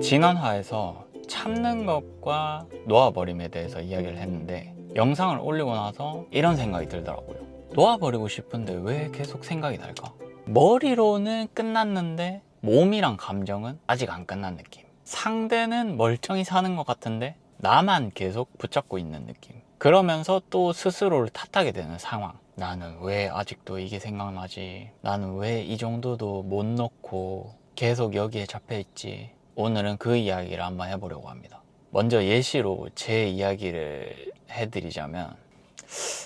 지난화에서 참는 것과 놓아버림에 대해서 이야기를 했는데, 영상을 올리고 나서 이런 생각이 들더라고요. 놓아버리고 싶은데 왜 계속 생각이 날까? 머리로는 끝났는데 몸이랑 감정은 아직 안 끝난 느낌. 상대는 멀쩡히 사는 것 같은데 나만 계속 붙잡고 있는 느낌. 그러면서 또 스스로를 탓하게 되는 상황. 나는 왜 아직도 이게 생각나지? 나는 왜 이 정도도 못 넣고 계속 여기에 잡혀있지? 오늘은 그 이야기를 한번 해보려고 합니다. 먼저 예시로 제 이야기를 해드리자면,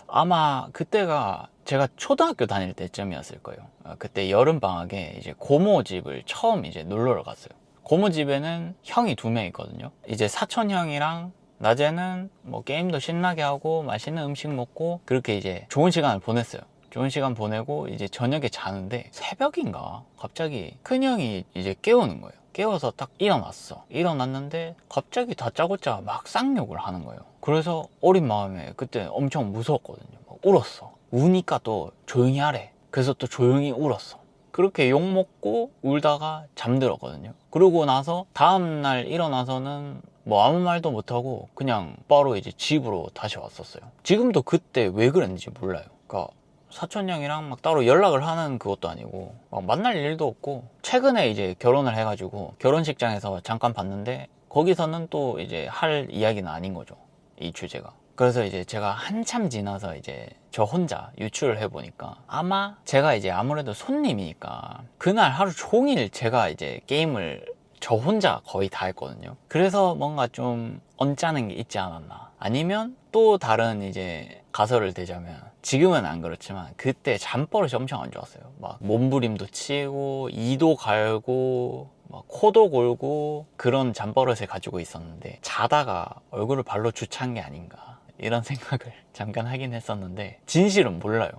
아마 그때가 제가 초등학교 다닐 때쯤이었을 거예요. 그때 여름방학에 이제 고모 집을 처음 이제 놀러 갔어요. 고모 집에는 형이 2명 있거든요. 이제 사촌 형이랑 낮에는 뭐 게임도 신나게 하고 맛있는 음식 먹고 그렇게 이제 좋은 시간을 보냈어요. 좋은 시간 보내고 이제 저녁에 자는데 새벽인가 갑자기 큰형이 이제 깨우는 거예요. 깨워서 딱 일어났어. 일어났는데 갑자기 다짜고짜 막 쌍욕을 하는 거예요. 그래서 어린 마음에 그때 엄청 무서웠거든요. 막 울었어. 우니까 또 조용히 하래. 그래서 또 조용히 울었어. 그렇게 욕먹고 울다가 잠들었거든요. 그러고 나서 다음날 일어나서는 뭐 아무 말도 못하고 그냥 바로 이제 집으로 다시 왔었어요. 지금도 그때 왜 그랬는지 몰라요. 그러니까 사촌 형이랑 막 따로 연락을 하는 그것도 아니고 막 만날 일도 없고, 최근에 이제 결혼을 해가지고 결혼식장에서 잠깐 봤는데 거기서는 또 이제 할 이야기는 아닌 거죠, 이 주제가. 그래서 이제 제가 한참 지나서 이제 저 혼자 유출을 해보니까, 아마 제가 이제 아무래도 손님이니까 그날 하루 종일 제가 이제 게임을 저 혼자 거의 다 했거든요. 그래서 뭔가 좀 언짢은 게 있지 않았나. 아니면 또 다른 이제 가설을 대자면, 지금은 안 그렇지만 그때 잠버릇이 엄청 안 좋았어요. 막 몸부림도 치고 이도 갈고 막 코도 골고 그런 잠버릇을 가지고 있었는데, 자다가 얼굴을 발로 주차한 게 아닌가 이런 생각을 잠깐 하긴 했었는데, 진실은 몰라요.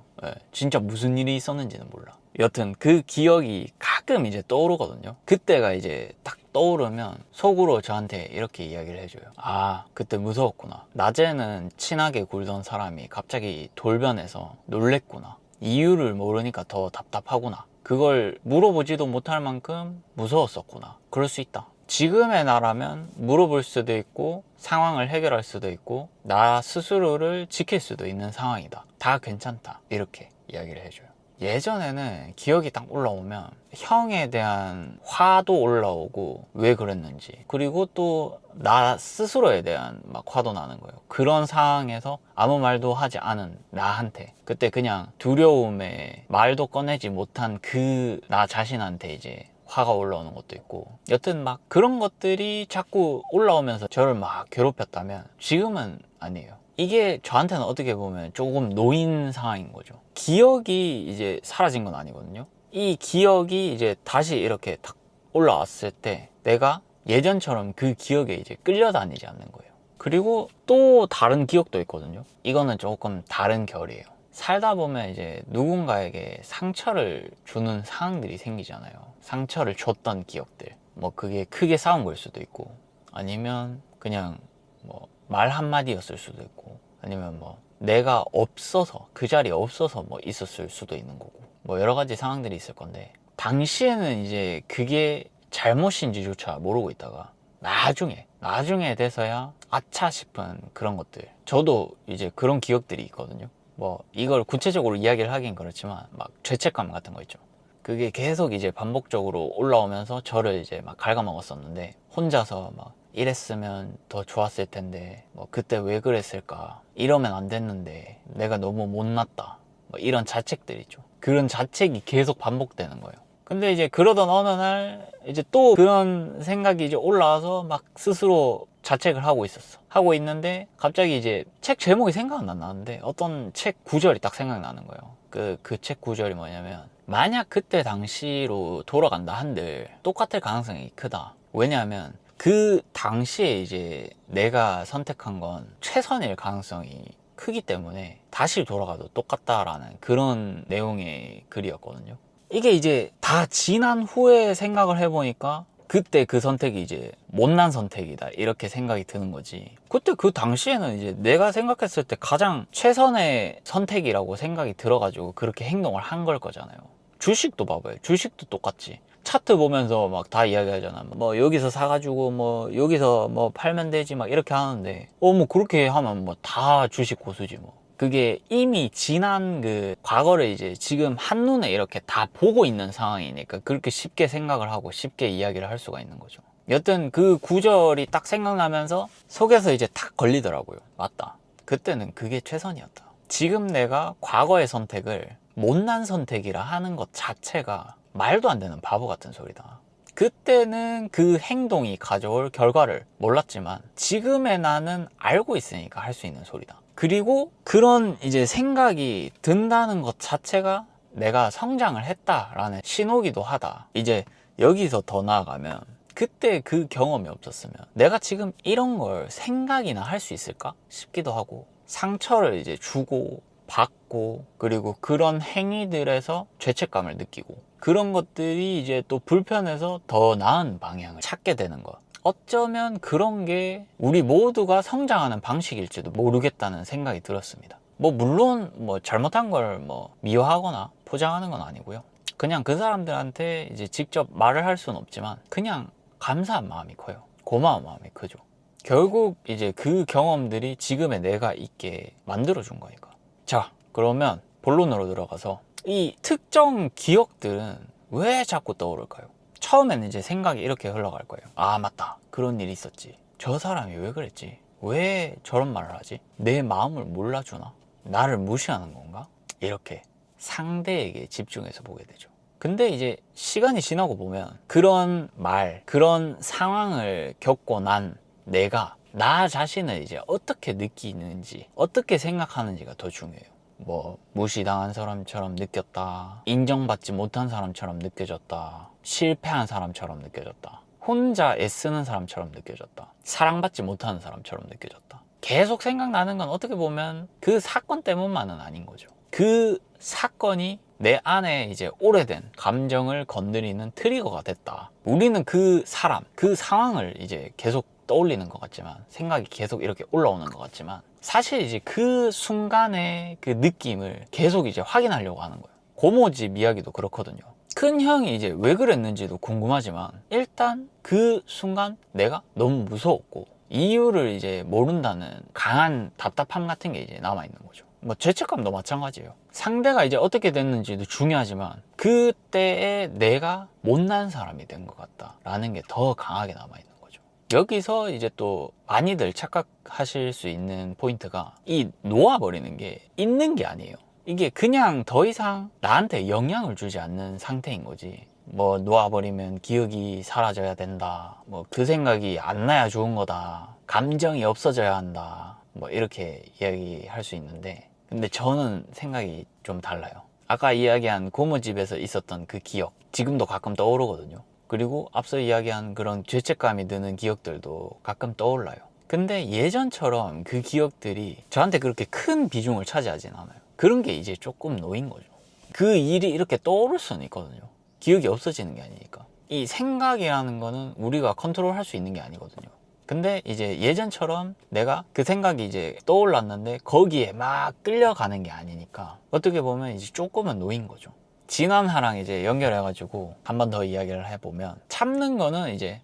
진짜 무슨 일이 있었는지는 몰라. 여튼 그 기억이 가끔 이제 떠오르거든요. 그때가 이제 딱 떠오르면 속으로 저한테 이렇게 이야기를 해줘요. 아, 그때 무서웠구나. 낮에는 친하게 굴던 사람이 갑자기 돌변해서 놀랬구나. 이유를 모르니까 더 답답하구나. 그걸 물어보지도 못할 만큼 무서웠었구나. 그럴 수 있다. 지금의 나라면 물어볼 수도 있고 상황을 해결할 수도 있고 나 스스로를 지킬 수도 있는 상황이다. 다 괜찮다. 이렇게 이야기를 해줘요. 예전에는 기억이 딱 올라오면 형에 대한 화도 올라오고 왜 그랬는지, 그리고 또 나 스스로에 대한 막 화도 나는 거예요. 그런 상황에서 아무 말도 하지 않은 나한테 그때 그냥 두려움에 말도 꺼내지 못한 그 나 자신한테 이제 화가 올라오는 것도 있고, 여튼 막 그런 것들이 자꾸 올라오면서 저를 막 괴롭혔다면, 지금은 아니에요. 이게 저한테는 어떻게 보면 조금 놓인 상황인 거죠. 기억이 이제 사라진 건 아니거든요. 이 기억이 이제 다시 이렇게 탁 올라왔을 때 내가 예전처럼 그 기억에 이제 끌려다니지 않는 거예요. 그리고 또 다른 기억도 있거든요. 이거는 조금 다른 결이에요. 살다 보면 이제 누군가에게 상처를 주는 상황들이 생기잖아요. 상처를 줬던 기억들. 뭐 그게 크게 싸운 걸 수도 있고, 아니면 그냥 뭐 말 한마디였을 수도 있고, 아니면 뭐 내가 없어서 그 자리에 없어서 뭐 있었을 수도 있는 거고, 뭐 여러 가지 상황들이 있을 건데, 당시에는 이제 그게 잘못인지조차 모르고 있다가 나중에 돼서야 아차 싶은 그런 것들. 저도 이제 그런 기억들이 있거든요. 뭐 이걸 구체적으로 이야기를 하긴 그렇지만 막 죄책감 같은 거 있죠. 그게 계속 이제 반복적으로 올라오면서 저를 이제 막 갉아먹었었는데, 혼자서 막 이랬으면 더 좋았을 텐데, 뭐 그때 왜 그랬을까, 이러면 안 됐는데, 내가 너무 못났다, 뭐 이런 자책들 있죠. 그런 자책이 계속 반복되는 거예요. 근데 이제 그러던 어느 날 이제 또 그런 생각이 이제 올라와서 막 스스로 자책을 하고 있었어. 하고 있는데 갑자기 이제 책 제목이 생각 안 나는데 어떤 책 구절이 딱 생각나는 거예요. 그 책 구절이 뭐냐면, 만약 그때 당시로 돌아간다 한들 똑같을 가능성이 크다. 왜냐하면 그 당시에 이제 내가 선택한 건 최선일 가능성이 크기 때문에 다시 돌아가도 똑같다라는 그런 내용의 글이었거든요. 이게 이제 다 지난 후에 생각을 해보니까 그때 그 선택이 이제 못난 선택이다 이렇게 생각이 드는 거지, 그때 그 당시에는 이제 내가 생각했을 때 가장 최선의 선택이라고 생각이 들어가지고 그렇게 행동을 한 걸 거잖아요. 주식도 봐봐요. 주식도 똑같지. 차트 보면서 막 다 이야기하잖아. 뭐 여기서 사가지고 뭐 여기서 뭐 팔면 되지 막 이렇게 하는데 뭐 그렇게 하면 뭐 다 주식 고수지 뭐. 그게 이미 지난 그 과거를 이제 지금 한눈에 이렇게 다 보고 있는 상황이니까 그렇게 쉽게 생각을 하고 쉽게 이야기를 할 수가 있는 거죠. 여튼 그 구절이 딱 생각나면서 속에서 이제 탁 걸리더라고요. 맞다. 그때는 그게 최선이었다. 지금 내가 과거의 선택을 못난 선택이라 하는 것 자체가 말도 안 되는 바보 같은 소리다. 그때는 그 행동이 가져올 결과를 몰랐지만 지금의 나는 알고 있으니까 할 수 있는 소리다. 그리고 그런 이제 생각이 든다는 것 자체가 내가 성장을 했다라는 신호기도 하다. 이제 여기서 더 나아가면 그때 그 경험이 없었으면 내가 지금 이런 걸 생각이나 할 수 있을까 싶기도 하고, 상처를 이제 주고 받고 그리고 그런 행위들에서 죄책감을 느끼고 그런 것들이 이제 또 불편해서 더 나은 방향을 찾게 되는 것. 어쩌면 그런 게 우리 모두가 성장하는 방식일지도 모르겠다는 생각이 들었습니다. 뭐 물론 뭐 잘못한 걸 뭐 미워하거나 포장하는 건 아니고요. 그냥 그 사람들한테 이제 직접 말을 할 수는 없지만 그냥 감사한 마음이 커요. 고마운 마음이 크죠. 결국 이제 그 경험들이 지금의 내가 있게 만들어준 거니까. 자, 그러면 본론으로 들어가서 이 특정 기억들은 왜 자꾸 떠오를까요? 처음에는 이제 생각이 이렇게 흘러갈 거예요. 아, 맞다. 그런 일이 있었지. 저 사람이 왜 그랬지? 왜 저런 말을 하지? 내 마음을 몰라주나? 나를 무시하는 건가? 이렇게 상대에게 집중해서 보게 되죠. 근데 이제 시간이 지나고 보면 그런 말, 그런 상황을 겪고 난 내가 나 자신을 이제 어떻게 느끼는지, 어떻게 생각하는지가 더 중요해요. 뭐 무시당한 사람처럼 느꼈다, 인정받지 못한 사람처럼 느껴졌다, 실패한 사람처럼 느껴졌다, 혼자 애쓰는 사람처럼 느껴졌다, 사랑받지 못하는 사람처럼 느껴졌다. 계속 생각나는 건 어떻게 보면 그 사건 때문만은 아닌 거죠. 그 사건이 내 안에 이제 오래된 감정을 건드리는 트리거가 됐다. 우리는 그 사람, 그 상황을 이제 계속 떠올리는 것 같지만, 생각이 계속 이렇게 올라오는 것 같지만, 사실 이제 그 순간의 그 느낌을 계속 이제 확인하려고 하는 거예요. 고모집 이야기도 그렇거든요. 큰 형이 이제 왜 그랬는지도 궁금하지만 일단 그 순간 내가 너무 무서웠고 이유를 이제 모른다는 강한 답답함 같은 게 이제 남아있는 거죠. 뭐 죄책감도 마찬가지예요. 상대가 이제 어떻게 됐는지도 중요하지만 그때의 내가 못난 사람이 된 것 같다라는 게 더 강하게 남아있는 거죠. 여기서 이제 또 많이들 착각하실 수 있는 포인트가 이 놓아버리는 게 있는 게 아니에요. 이게 그냥 더 이상 나한테 영향을 주지 않는 상태인 거지. 뭐 놓아버리면 기억이 사라져야 된다, 뭐 그 생각이 안 나야 좋은 거다, 감정이 없어져야 한다, 뭐 이렇게 이야기할 수 있는데, 근데 저는 생각이 좀 달라요. 아까 이야기한 고모집에서 있었던 그 기억 지금도 가끔 떠오르거든요. 그리고 앞서 이야기한 그런 죄책감이 드는 기억들도 가끔 떠올라요. 근데 예전처럼 그 기억들이 저한테 그렇게 큰 비중을 차지하진 않아요. 그런 게 이제 조금 놓인 거죠. 그 일이 이렇게 떠오를 수는 있거든요. 기억이 없어지는 게 아니니까. 이 생각이라는 거는 우리가 컨트롤할 수 있는 게 아니거든요. 근데 이제 예전처럼 내가 그 생각이 이제 떠올랐는데 거기에 막 끌려가는 게 아니니까 어떻게 보면 이제 조금은 놓인 거죠. 진환하랑 이제 연결해가지고 한 번 더 이야기를 해보면, 참는 거는 이제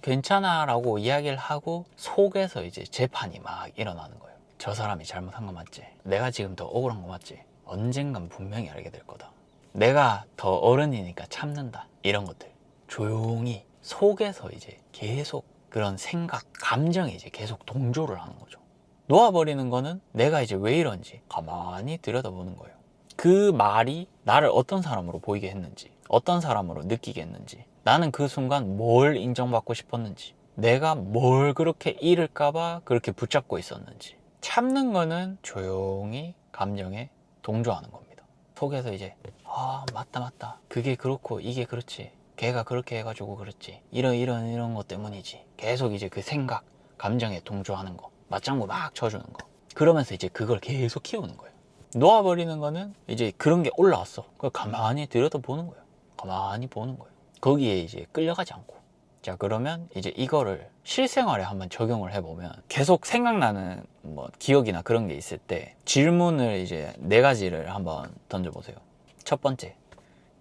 괜찮아 라고 이야기를 하고 속에서 이제 재판이 막 일어나는 거예요. 저 사람이 잘못한 거 맞지? 내가 지금 더 억울한 거 맞지? 언젠간 분명히 알게 될 거다. 내가 더 어른이니까 참는다. 이런 것들 조용히 속에서 이제 계속 그런 생각, 감정이 이제 계속 동조를 하는 거죠. 놓아버리는 거는 내가 이제 왜 이런지 가만히 들여다보는 거예요. 그 말이 나를 어떤 사람으로 보이게 했는지, 어떤 사람으로 느끼게 했는지, 나는 그 순간 뭘 인정받고 싶었는지, 내가 뭘 그렇게 잃을까봐 그렇게 붙잡고 있었는지. 참는 거는 조용히 감정에 동조하는 겁니다. 속에서 이제 맞다 그게 그렇고 이게 그렇지, 걔가 그렇게 해가지고 그렇지, 이런 것 때문이지. 계속 이제 그 생각, 감정에 동조하는 거, 맞장구 막 쳐주는 거. 그러면서 이제 그걸 계속 키우는 거예요. 놓아버리는 거는 이제 그런 게 올라왔어. 그걸 가만히 들여다보는 거예요. 가만히 보는 거예요. 거기에 이제 끌려가지 않고. 자, 그러면 이제 이거를 실생활에 한번 적용을 해보면, 계속 생각나는 뭐 기억이나 그런 게 있을 때 질문을 이제 4가지를 한번 던져보세요. 첫 번째,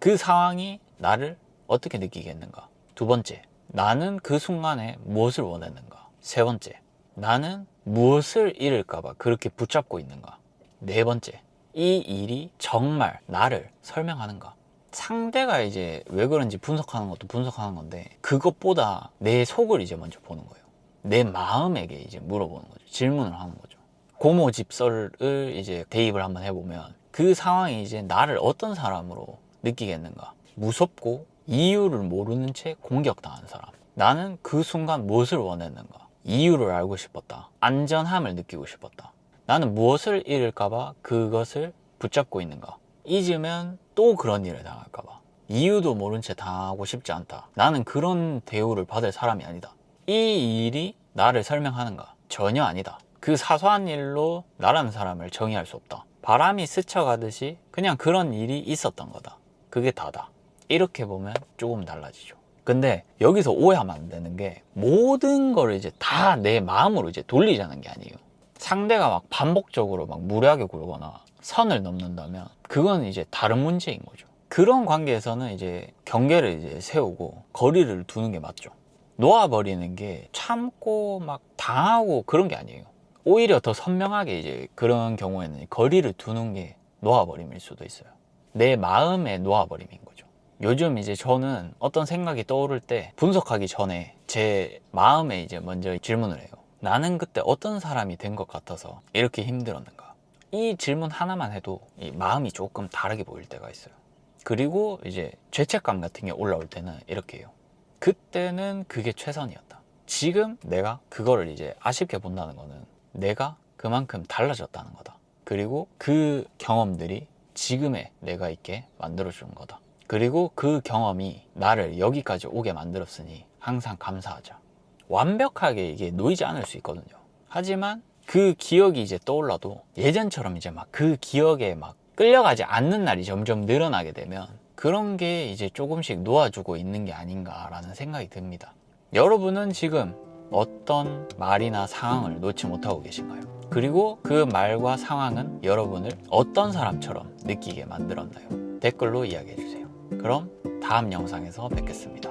그 상황이 나를 어떻게 느끼겠는가? 두 번째, 나는 그 순간에 무엇을 원했는가? 세 번째, 나는 무엇을 잃을까봐 그렇게 붙잡고 있는가? 네 번째, 이 일이 정말 나를 설명하는가? 상대가 이제 왜 그런지 분석하는 것도 분석하는 건데, 그것보다 내 속을 이제 먼저 보는 거예요. 내 마음에게 이제 물어보는 거죠. 질문을 하는 거죠. 고모 집설을 이제 대입을 한번 해보면, 그 상황이 이제 나를 어떤 사람으로 느끼겠는가? 무섭고 이유를 모르는 채 공격당한 사람. 나는 그 순간 무엇을 원했는가? 이유를 알고 싶었다. 안전함을 느끼고 싶었다. 나는 무엇을 잃을까봐 그것을 붙잡고 있는가? 잊으면 또 그런 일을 당할까봐. 이유도 모른 채 당하고 싶지 않다. 나는 그런 대우를 받을 사람이 아니다. 이 일이 나를 설명하는가? 전혀 아니다. 그 사소한 일로 나라는 사람을 정의할 수 없다. 바람이 스쳐가듯이 그냥 그런 일이 있었던 거다. 그게 다다. 이렇게 보면 조금 달라지죠. 근데 여기서 오해하면 안 되는 게, 모든 걸 이제 다 내 마음으로 이제 돌리자는 게 아니에요. 상대가 막 반복적으로 막 무례하게 굴거나 선을 넘는다면 그건 이제 다른 문제인 거죠. 그런 관계에서는 이제 경계를 이제 세우고 거리를 두는 게 맞죠. 놓아버리는 게 참고 막 당하고 그런 게 아니에요. 오히려 더 선명하게 이제 그런 경우에는 거리를 두는 게 놓아버림일 수도 있어요. 내 마음의 놓아버림인 거죠. 요즘 이제 저는 어떤 생각이 떠오를 때 분석하기 전에 제 마음에 이제 먼저 질문을 해요. 나는 그때 어떤 사람이 된 것 같아서 이렇게 힘들었는가? 이 질문 하나만 해도 이 마음이 조금 다르게 보일 때가 있어요. 그리고 이제 죄책감 같은 게 올라올 때는 이렇게 해요. 그때는 그게 최선이었다. 지금 내가 그거를 이제 아쉽게 본다는 거는 내가 그만큼 달라졌다는 거다. 그리고 그 경험들이 지금의 내가 있게 만들어주는 거다. 그리고 그 경험이 나를 여기까지 오게 만들었으니 항상 감사하자. 완벽하게 이게 놓이지 않을 수 있거든요. 하지만 그 기억이 이제 떠올라도 예전처럼 이제 막 그 기억에 막 끌려가지 않는 날이 점점 늘어나게 되면 그런 게 이제 조금씩 놓아주고 있는 게 아닌가라는 생각이 듭니다. 여러분은 지금 어떤 말이나 상황을 놓지 못하고 계신가요? 그리고 그 말과 상황은 여러분을 어떤 사람처럼 느끼게 만들었나요? 댓글로 이야기해주세요. 그럼 다음 영상에서 뵙겠습니다.